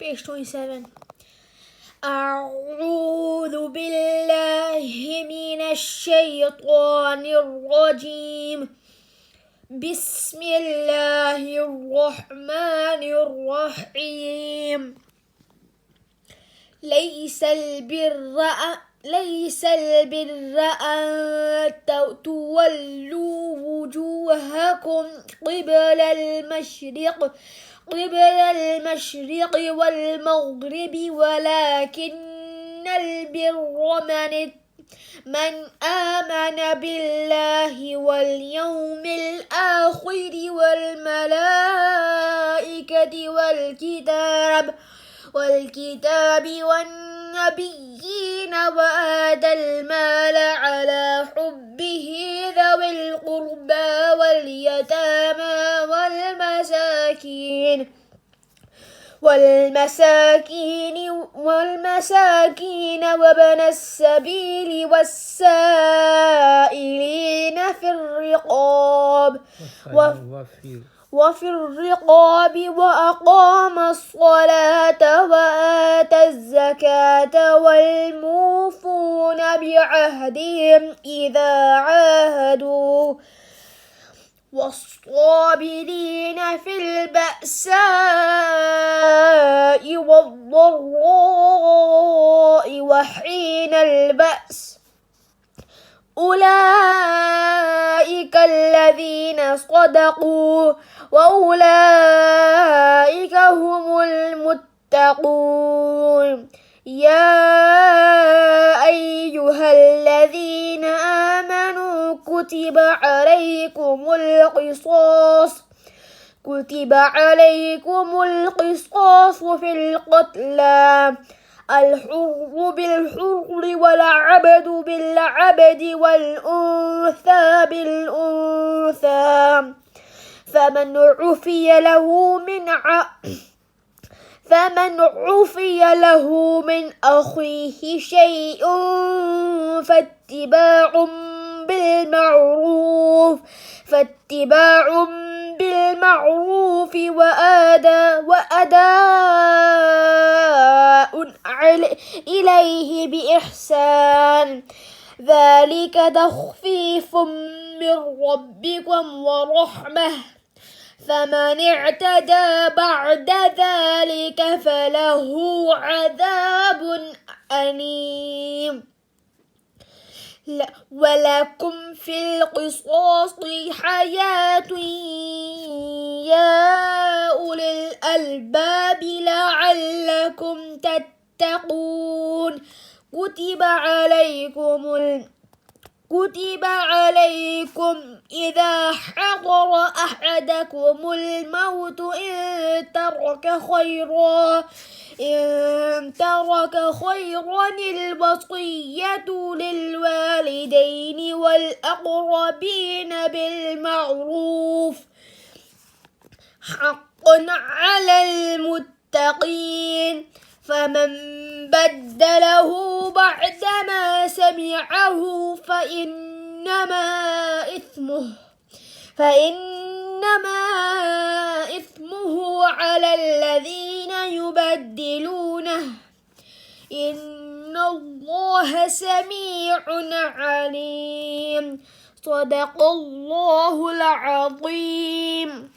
Page 27. أعوذ بالله من الشيطان الرجيم. بسم الله الرحمن الرحيم. ليس البر أن تولوا وجوهكم قبل المشرق والمغرب ولكن البر من آمن بالله واليوم الآخر والملائكة والكتاب والنبيين وآتى المال على حبه ذوي القربى واليتامى والمساكين وابن السبيل والسائلين وفي الرقاب وأقام الصلاة وآتى الزكاة والموفون بعهدهم إذا عاهدوا والصابرين في البأساء والضراء وحين البأس أولئك الذين صدقوا وأولئك هم المتقون. يا أيها الذين آمنوا كتب عليكم القصاص في القتلى الحر بالحر والعبد بالعبد والأنثى بالأنثى فمن عفي له من أخيه شيء فاتباع بالمعروف وأداء إليه بإحسان ذلك تخفيف من ربكم ورحمة فمن اعتدى بعد ذلك فله عذاب أليم. ولكم في القصاص حياة يا أولي الألباب لعلكم تتقون. كتب عليكم إذا حضر أحدكم الموت إن ترك خيرا الوصية للوالدين والأقربين بالمعروف حقا على المتقين. فمن بدله بعدما سمعه فإنما إثمه على الذين يبدلونه إن الله سميع عليم. صدق الله العظيم.